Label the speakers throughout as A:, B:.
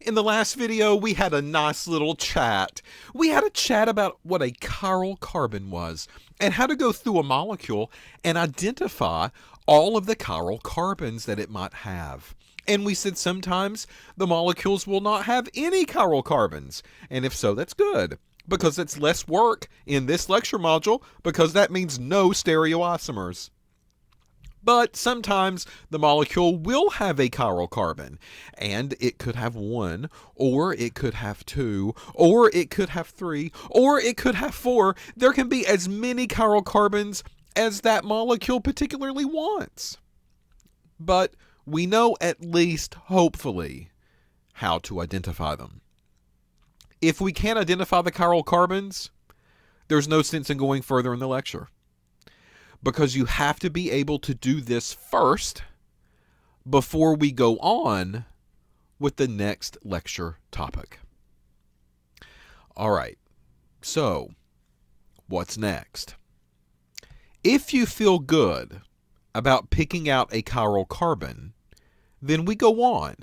A: In the last video, we had a nice little chat. We had a chat about what a chiral carbon was and how to go through a molecule and identify all of the chiral carbons that it might have. And we said sometimes the molecules will not have any chiral carbons. And if so, that's good, because it's less work in this lecture module, because that means no stereoisomers. But sometimes the molecule will have a chiral carbon, and it could have one, or it could have two, or it could have three, or it could have four. There can be as many chiral carbons as that molecule particularly wants. But we know, at least hopefully, how to identify them. If we can't identify the chiral carbons, there's no sense in going further in the lecture, because you have to be able to do this first before we go on with the next lecture topic. All right, so what's next? If you feel good about picking out a chiral carbon, then we go on.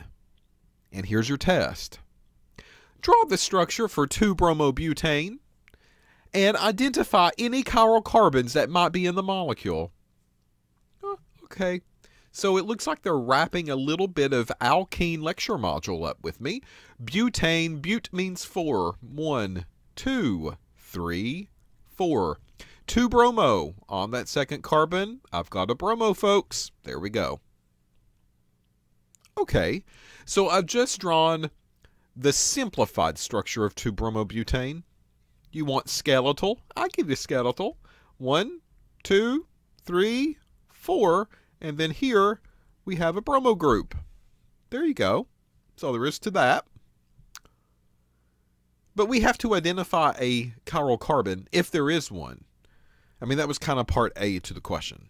A: And here's your test. Draw the structure for 2-bromobutane and identify any chiral carbons that might be in the molecule. Okay, so it looks like they're wrapping a little bit of alkene lecture module up with me. Butane, but means 4. 1, 2, 3, 4. 2-bromo. On that second carbon, I've got a bromo, folks. There we go. Okay, so I've just drawn the simplified structure of 2-bromobutane. You want skeletal? I give you skeletal. 1, 2, 3, 4, and then here we have a bromo group. There you go. That's all there is to that. But we have to identify a chiral carbon if there is one. I mean, that was kind of part A to the question.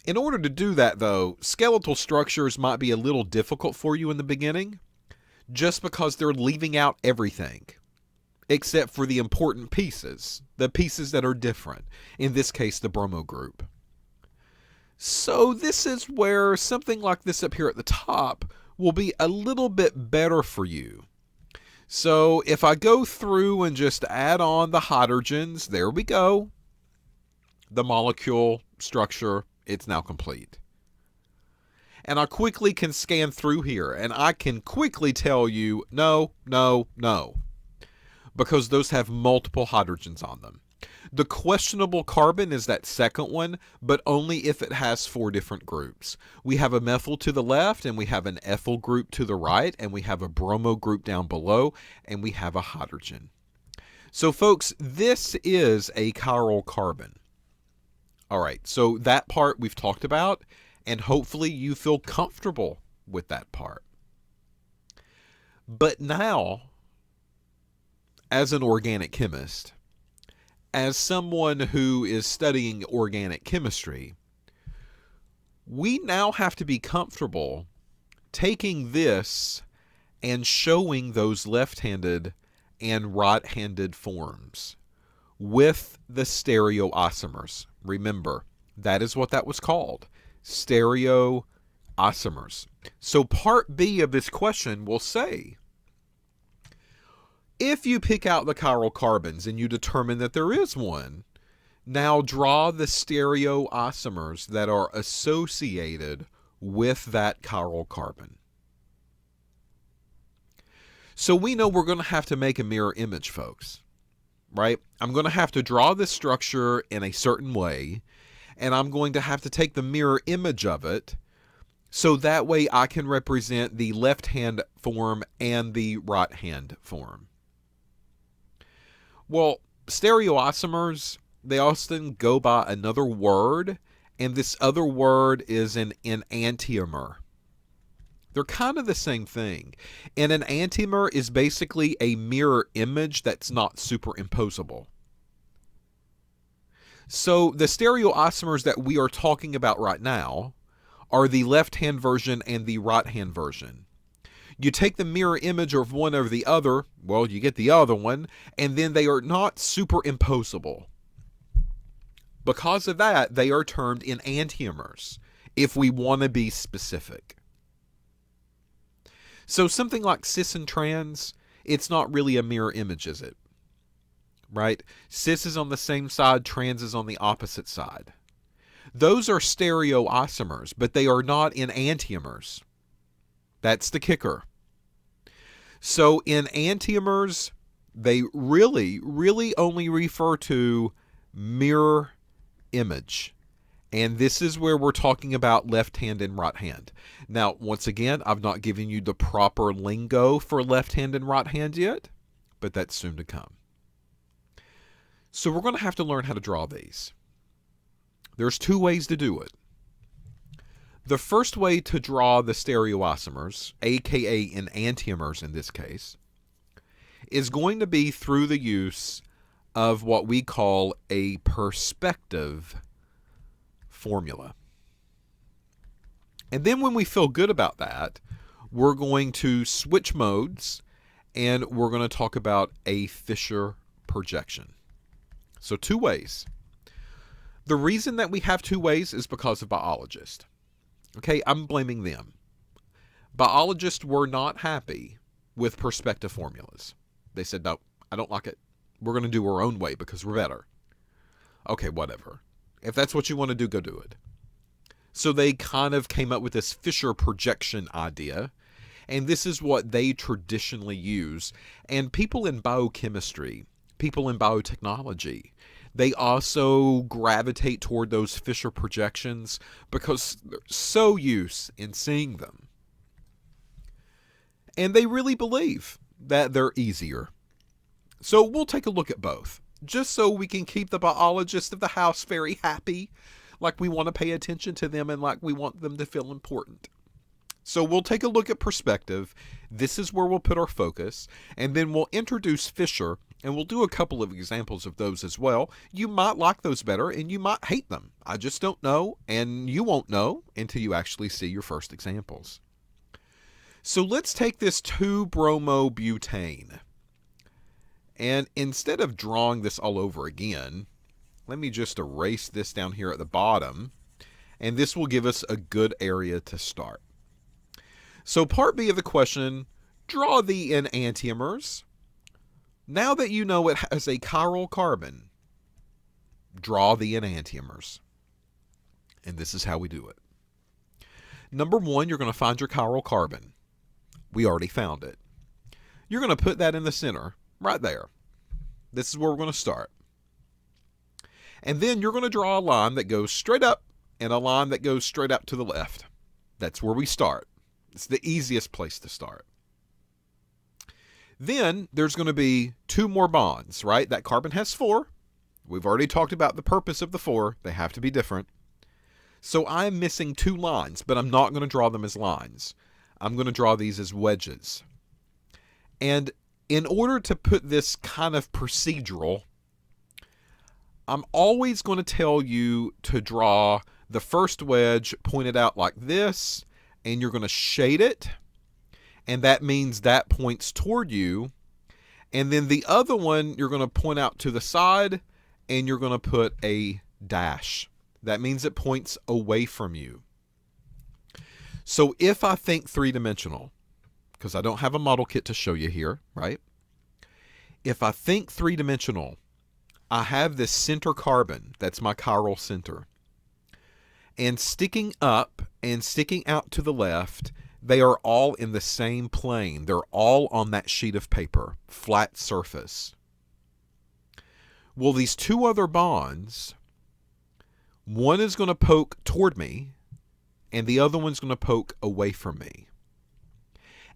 A: In order to do that, though, skeletal structures might be a little difficult for you in the beginning, just because they're leaving out everything except for the important pieces, the pieces that are different, in this case the bromo group. So this is where something like this up here at the top will be a little bit better for you. So if I go through and just add on the hydrogens, there we go. The molecule structure, it's now complete. And I quickly can scan through here, and I can quickly tell you, no, no, no, because those have multiple hydrogens on them. The questionable carbon is that second one, but only if it has 4 different groups. We have a methyl to the left, and we have an ethyl group to the right, and we have a bromo group down below, and we have a hydrogen. So folks, this is a chiral carbon. All right, so that part we've talked about, and hopefully you feel comfortable with that part. But now, as an organic chemist, as someone who is studying organic chemistry, we now have to be comfortable taking this and showing those left-handed and right-handed forms with the stereoisomers. Remember, that is what that was called, stereoisomers. So part B of this question will say, if you pick out the chiral carbons and you determine that there is one, now draw the stereoisomers that are associated with that chiral carbon. So we know we're going to have to make a mirror image, folks, right? I'm going to have to draw this structure in a certain way, and I'm going to have to take the mirror image of it, so that way I can represent the left-hand form and the right-hand form. Well, stereoisomers, they often go by another word, and this other word is an enantiomer. They're kind of the same thing. And an enantiomer is basically a mirror image that's not superimposable. So the stereoisomers that we are talking about right now are the left-hand version and the right-hand version. You take the mirror image of one over the other, well, you get the other one, and then they are not superimposable. Because of that, they are termed enantiomers, if we want to be specific. So something like cis and trans, it's not really a mirror image, is it? Right? Cis is on the same side, trans is on the opposite side. Those are stereoisomers, but they are not enantiomers. That's the kicker. So enantiomers, they really only refer to mirror image. And this is where we're talking about left hand and right hand. Now, once again, I've not given you the proper lingo for left hand and right hand yet, but that's soon to come. So we're going to have to learn how to draw these. There's two ways to do it. The first way to draw the stereoisomers, aka enantiomers in this case, is going to be through the use of what we call a perspective formula. And then when we feel good about that, we're going to switch modes and we're going to talk about a Fischer projection. So two ways. The reason that we have two ways is because of biologists. Okay, I'm blaming them. Biologists were not happy with perspective formulas. They said, no, I don't like it. We're going to do our own way because we're better. Okay, whatever. If that's what you want to do, go do it. So they kind of came up with this Fischer projection idea, and this is what they traditionally use. And people in biochemistry, people in biotechnology, they also gravitate toward those Fischer projections because they're so used in seeing them. And they really believe that they're easier. So we'll take a look at both, just so we can keep the biologists of the house very happy, like we want to pay attention to them and like we want them to feel important. So we'll take a look at perspective. This is where we'll put our focus, and then we'll introduce Fischer, and we'll do a couple of examples of those as well. You might like those better, and you might hate them. I just don't know, and you won't know until you actually see your first examples. So let's take this 2-bromobutane. And instead of drawing this all over again, let me just erase this down here at the bottom, and this will give us a good area to start. So part B of the question, draw the enantiomers. Now that you know it has a chiral carbon, draw the enantiomers. And this is how we do it. Number one, you're going to find your chiral carbon. We already found it. You're going to put that in the center, right there. This is where we're going to start. And then you're going to draw a line that goes straight up and a line that goes straight out to the left. That's where we start. It's the easiest place to start. Then there's going to be two more bonds, right? That carbon has 4. We've already talked about the purpose of the 4. They have to be different. So I'm missing 2 lines, but I'm not going to draw them as lines. I'm going to draw these as wedges. And in order to put this kind of procedural, I'm always going to tell you to draw the first wedge pointed out like this, and you're going to shade it, and that means that points toward you. And then the other one you're going to point out to the side, and you're going to put a dash. That means it points away from you. So if I think three-dimensional, because I don't have a model kit to show you here, right? If I think three-dimensional, I have this center carbon, that's my chiral center. And sticking up and sticking out to the left, they are all in the same plane. They're all on that sheet of paper, flat surface. Well, these 2 other bonds, one is going to poke toward me, and the other one's going to poke away from me.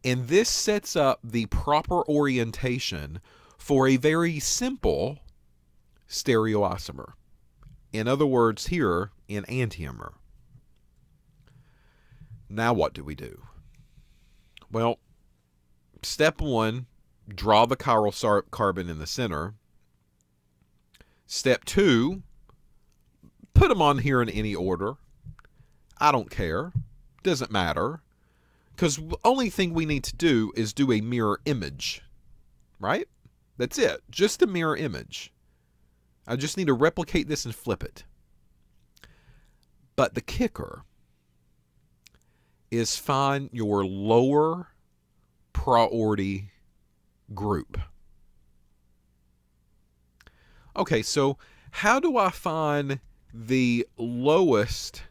A: And this sets up the proper orientation for a very simple stereoisomer. In other words, here, an enantiomer. Now what do we do? Well, step 1, draw the chiral carbon in the center. Step 2, put them on here in any order. I don't care. Doesn't matter. Because the only thing we need to do is do a mirror image. Right? That's it. Just a mirror image. I just need to replicate this and flip it. But the kicker is find your lower priority group. Okay, so how do I find the lowest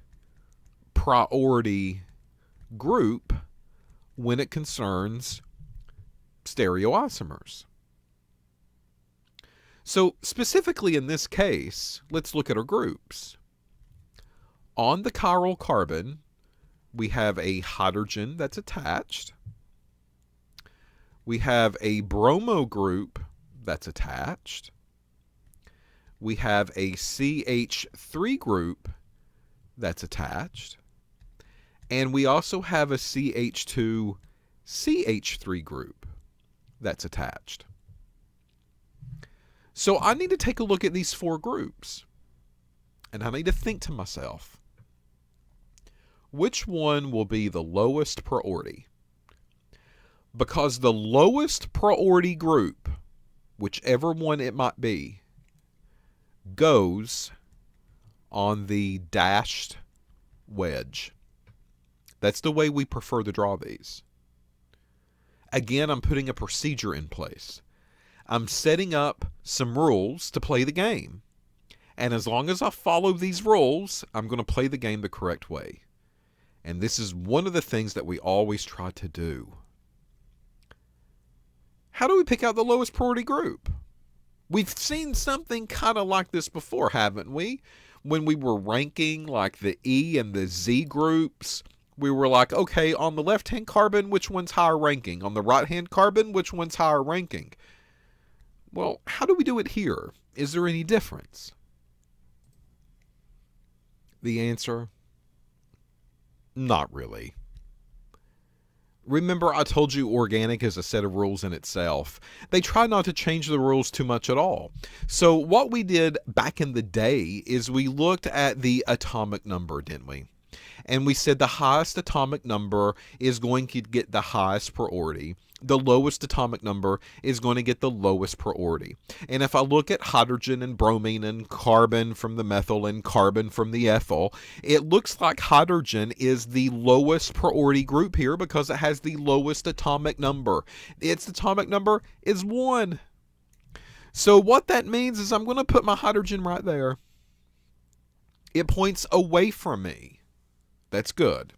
A: priority group when it concerns stereoisomers? So specifically in this case, let's look at our groups. On the chiral carbon, we have a hydrogen that's attached. We have a bromo group that's attached. We have a CH3 group that's attached. And we also have a CH2CH3 group that's attached. So I need to take a look at these four groups. And I need to think to myself, which one will be the lowest priority? Because the lowest priority group, whichever one it might be, goes on the dashed wedge. That's the way we prefer to draw these. Again, I'm putting a procedure in place. I'm setting up some rules to play the game. And as long as I follow these rules, I'm going to play the game the correct way. And this is one of the things that we always try to do. How do we pick out the lowest priority group? We've seen something kind of like this before, haven't we? When we were ranking like the E and the Z groups, we were like, okay, on the left-hand carbon, which one's higher ranking? On the right-hand carbon, which one's higher ranking? Well, how do we do it here? Is there any difference? The answer, not really. Remember, I told you organic is a set of rules in itself. They try not to change the rules too much at all. So what we did back in the day is we looked at the atomic number, didn't we? And we said the highest atomic number is going to get the highest priority. The lowest atomic number is going to get the lowest priority. And if I look at hydrogen and bromine and carbon from the methyl and carbon from the ethyl, it looks like hydrogen is the lowest priority group here because it has the lowest atomic number. Its atomic number is 1. So what that means is I'm going to put my hydrogen right there. It points away from me. That's good.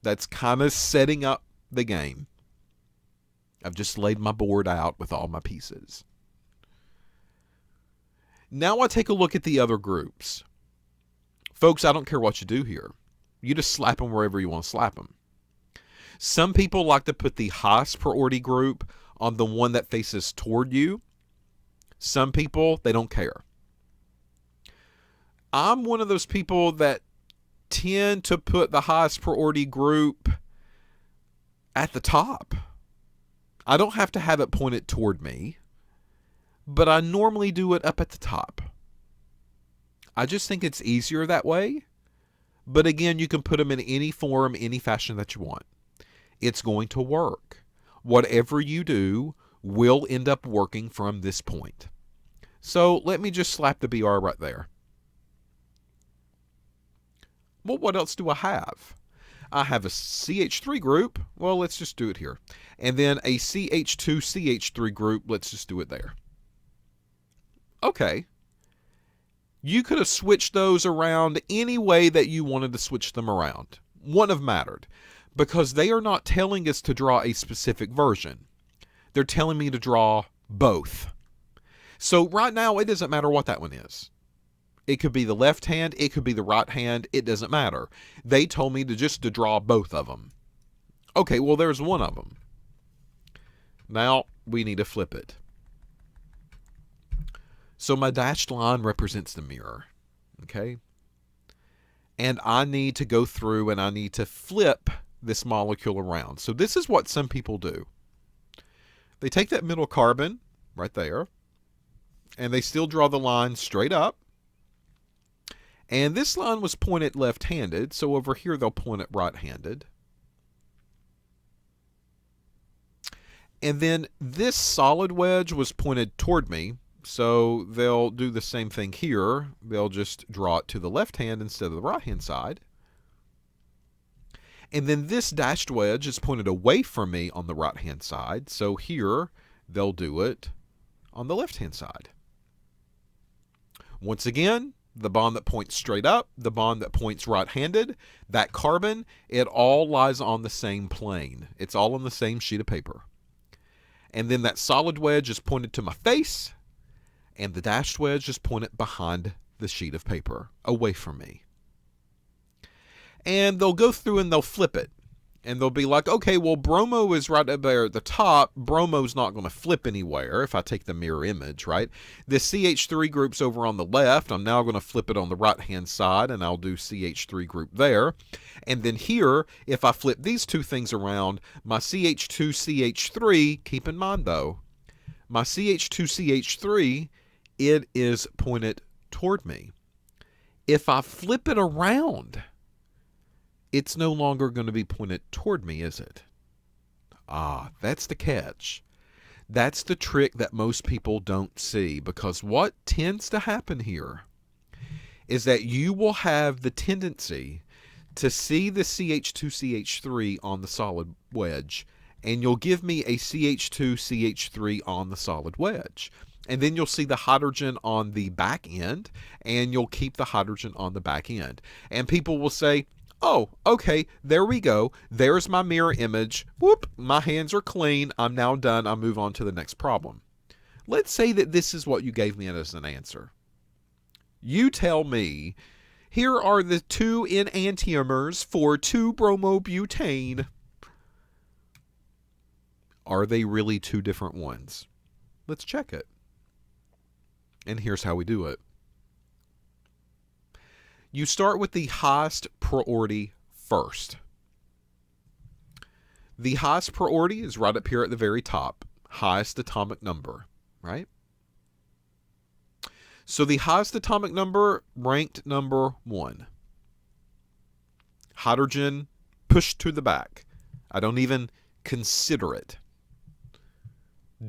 A: That's kind of setting up the game. I've just laid my board out with all my pieces. Now I take a look at the other groups. Folks, I don't care what you do here. You just slap them wherever you want to slap them. Some people like to put the highest priority group on the one that faces toward you. Some people, they don't care. I'm one of those people that tend to put the highest priority group at the top. I don't have to have it pointed toward me, but I normally do it up at the top. I just think it's easier that way. But again, you can put them in any form, any fashion that you want. It's going to work. Whatever you do will end up working from this point. So let me just slap the BR right there. Well, what else do I have? I have a CH3 group. Well, let's just do it here. And then a CH2CH3 group. Let's just do it there. Okay. You could have switched those around any way that you wanted to switch them around. Wouldn't have mattered. Because they are not telling us to draw a specific version. They're telling me to draw both. So right now, it doesn't matter what that one is. It could be the left hand, it could be the right hand, it doesn't matter. They told me to draw both of them. Okay, well there's one of them. Now we need to flip it. So my dashed line represents the mirror, okay? And I need to go through and I need to flip this molecule around. So this is what some people do. They take that middle carbon right there, and they still draw the line straight up. And this line was pointed left-handed, so over here they'll point it right-handed. And then this solid wedge was pointed toward me, so they'll do the same thing here. They'll just draw it to the left hand instead of the right-hand side. And then this dashed wedge is pointed away from me on the right-hand side. So here, they'll do it on the left-hand side. Once again, the bond that points straight up, the bond that points right-handed, that carbon, it all lies on the same plane. It's all on the same sheet of paper. And then that solid wedge is pointed to my face, and the dashed wedge is pointed behind the sheet of paper, away from me. And they'll go through and they'll flip it. And they'll be like, okay, well, bromo is right up there at the top. Bromo's not going to flip anywhere if I take the mirror image, right? The CH3 group's over on the left. I'm now going to flip it on the right-hand side, and I'll do CH3 group there. And then here, if I flip these two things around, my CH2CH3, keep in mind, though, my CH2CH3, it is pointed toward me. If I flip it around, it's no longer going to be pointed toward me, is it? Ah, that's the catch. That's the trick that most people don't see, because what tends to happen here is that you will have the tendency to see the CH2CH3 on the solid wedge, and you'll give me a CH2CH3 on the solid wedge. And then you'll see the hydrogen on the back end, and you'll keep the hydrogen on the back end. And people will say, oh, okay, there we go. There's my mirror image. Whoop, my hands are clean. I'm now done. I'll move on to the next problem. Let's say that this is what you gave me as an answer. You tell me, here are the two enantiomers for 2-bromobutane. Are they really two different ones? Let's check it. And here's how we do it. You start with the highest priority first. The highest priority is right up here at the very top, highest atomic number, right? So the highest atomic number, ranked number 1. Hydrogen pushed to the back. I don't even consider it.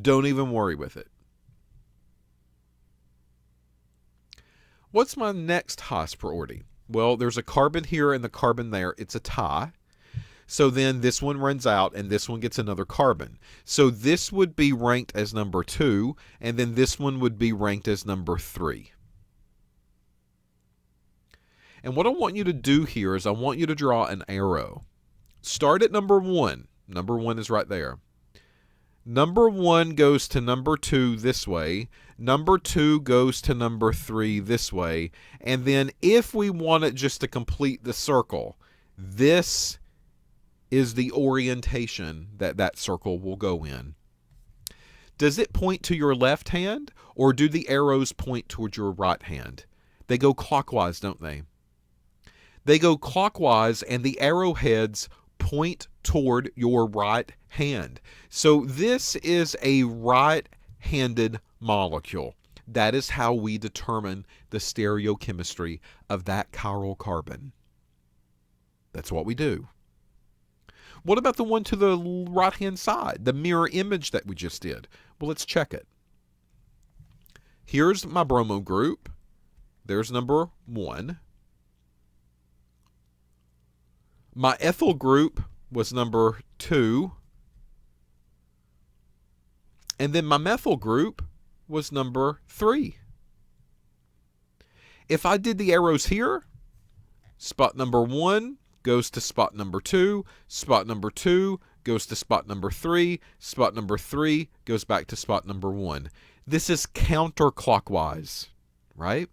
A: Don't even worry with it. What's my next highest priority? Well, there's a carbon here and the carbon there. It's a tie. So then this one runs out and this one gets another carbon. So this would be ranked as number 2, and then this one would be ranked as number 3. And what I want you to do here is I want you to draw an arrow. Start at number 1. Number 1 is right there. Number 1 goes to number 2 this way. Number 2 goes to number 3 this way. And then if we want it just to complete the circle, this is the orientation that that circle will go in. Does it point to your left hand, or do the arrows point towards your right hand? They go clockwise, don't they? They go clockwise, and the arrowheads point toward your right hand. So this is a right-handed molecule. That is how we determine the stereochemistry of that chiral carbon. That's what we do. What about the one to the right-hand side, the mirror image that we just did? Well, let's check it. Here's my bromo group. There's number 1. My ethyl group was number 2. And then my methyl group was number 3. If I did the arrows here, spot number 1 goes to spot number 2, spot number 2 goes to spot number 3, spot number 3 goes back to spot number 1. This is counterclockwise, right?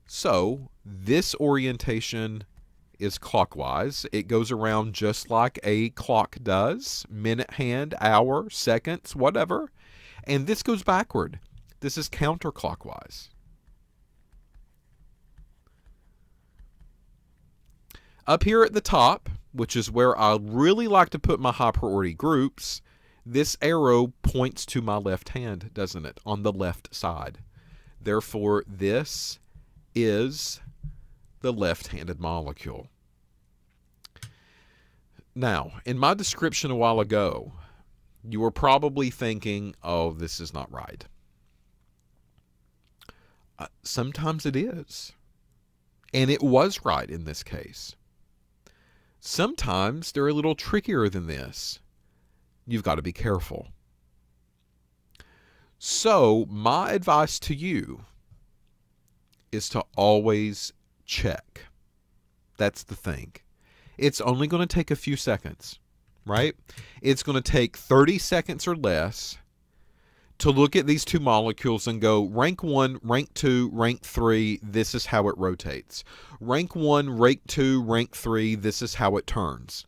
A: So this orientation is clockwise. It goes around just like a clock does, minute hand, hour, seconds, whatever. And this goes backward. This is counterclockwise. Up here at the top, which is where I really like to put my high priority groups, this arrow points to my left hand, doesn't it? On the left side. Therefore, this is the left-handed molecule. Now, in my description a while ago, you were probably thinking, oh, this is not right. Sometimes it is. And it was right in this case. Sometimes they're a little trickier than this. You've got to be careful. So, my advice to you is to always check. That's the thing. It's only going to take a few seconds, right? It's going to take 30 seconds or less to look at these two molecules and go, rank 1, rank 2, rank 3, this is how it rotates. Rank 1, rank 2, rank 3, this is how it turns.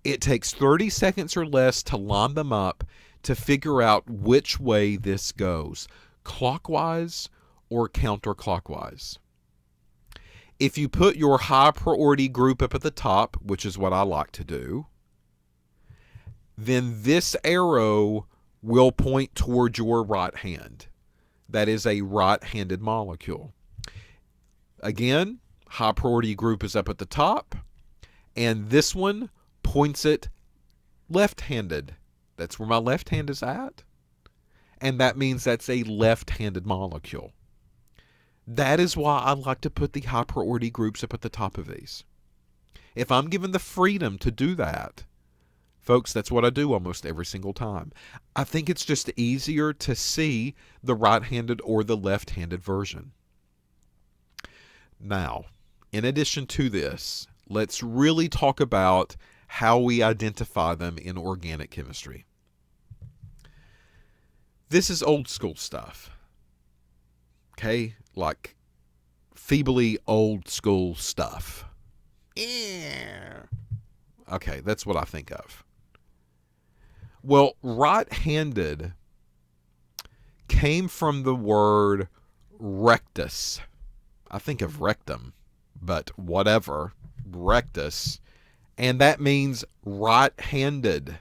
A: It takes 30 seconds or less to line them up to figure out which way this goes, clockwise or counterclockwise. If you put your high priority group up at the top, which is what I like to do, then this arrow will point towards your right hand. That is a right-handed molecule. Again, high priority group is up at the top, and this one points it left-handed. That's where my left hand is at, and that means that's a left-handed molecule. That is why I like to put the high priority groups up at the top of these. If I'm given the freedom to do that, folks, that's what I do almost every single time. I think it's just easier to see the right-handed or the left-handed version. Now, in addition to this, let's really talk about how we identify them in organic chemistry. This is old school stuff. Okay? Like feebly old school stuff. Okay, that's what I think of. Well, right-handed came from the word rectus. I think of rectum, but whatever, rectus. And that means right-handed.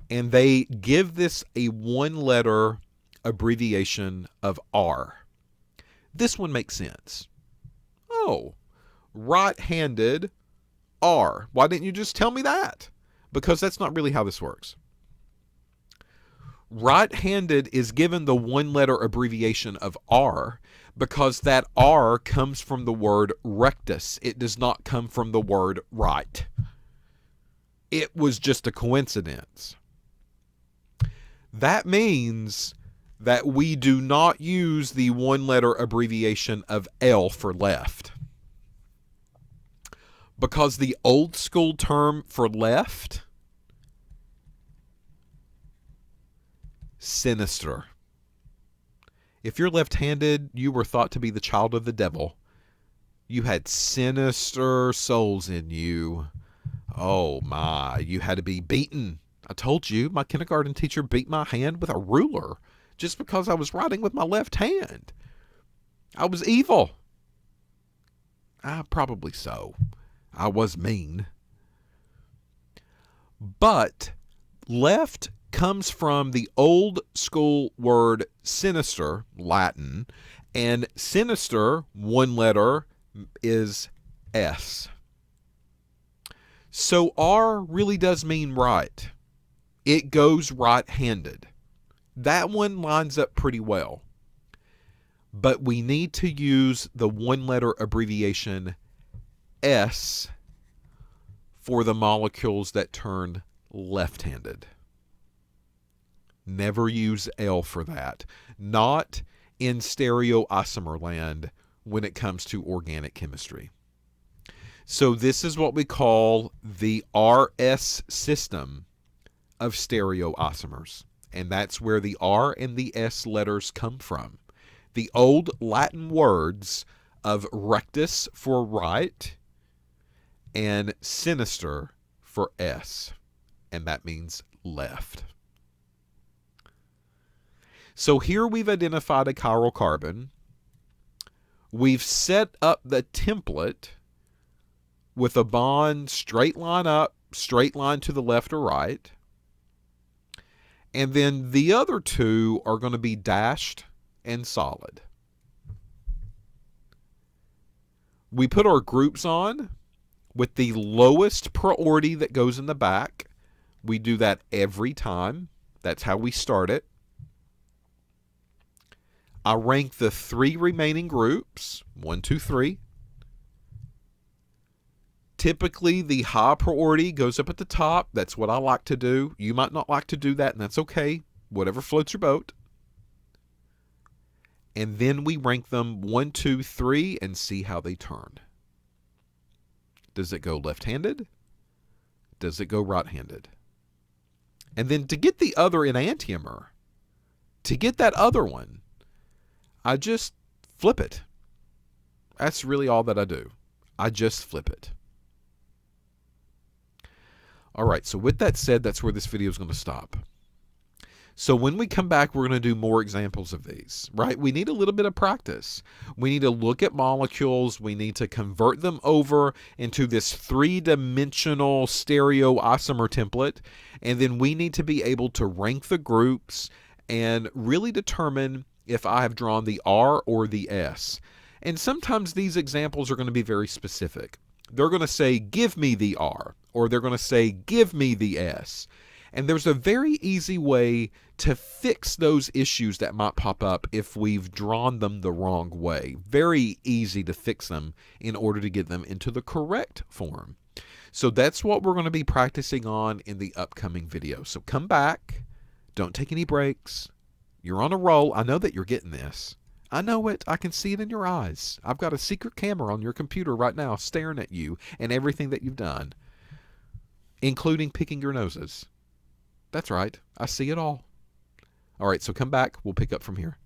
A: And they give this a one-letter abbreviation of R. This one makes sense. Oh, right-handed R. Why didn't you just tell me that? Because that's not really how this works. Right-handed is given the one-letter abbreviation of R because that R comes from the word rectus. It does not come from the word right. It was just a coincidence. That means that we do not use the one-letter abbreviation of L for left. Because the old school term for left, sinister. If you're left-handed, you were thought to be the child of the devil. You had sinister souls in you. Oh my, you had to be beaten. I told you, my kindergarten teacher beat my hand with a ruler just because I was writing with my left hand. I was evil. Probably so. I was mean. But left comes from the old school word sinister, Latin, and sinister, one letter, is S. So R really does mean right. It goes right-handed. That one lines up pretty well. But we need to use the one-letter abbreviation S for the molecules that turn left-handed. Never use L for that. Not in stereoisomer land when it comes to organic chemistry. So this is what we call the RS system of stereoisomers. And that's where the R and the S letters come from. The old Latin words of rectus for right and sinister for S. And that means left. So here we've identified a chiral carbon. We've set up the template with a bond straight line up, straight line to the left or right. And then the other two are going to be dashed and solid. We put our groups on with the lowest priority that goes in the back. We do that every time. That's how we start it. I rank the three remaining groups, 1, 2, 3. Typically, the high priority goes up at the top. That's what I like to do. You might not like to do that, and that's okay. Whatever floats your boat. And then we rank them 1, 2, 3 and see how they turn. Does it go left-handed? Does it go right-handed? And then to get the other enantiomer, to get that other one, I just flip it. That's really all that I do. I just flip it. All right, so with that said, that's where this video is going to stop. So when we come back, we're going to do more examples of these, right? We need a little bit of practice. We need to look at molecules. We need to convert them over into this three-dimensional stereoisomer template. And then we need to be able to rank the groups and really determine if I have drawn the R or the S. And sometimes these examples are going to be very specific. They're going to say, give me the R, or they're going to say, give me the S. And there's a very easy way to fix those issues that might pop up if we've drawn them the wrong way. Very easy to fix them in order to get them into the correct form. So that's what we're going to be practicing on in the upcoming video. So come back. Don't take any breaks. You're on a roll. I know that you're getting this. I know it. I can see it in your eyes. I've got a secret camera on your computer right now staring at you and everything that you've done, including picking your noses. That's right. I see it all. All right, so come back. We'll pick up from here.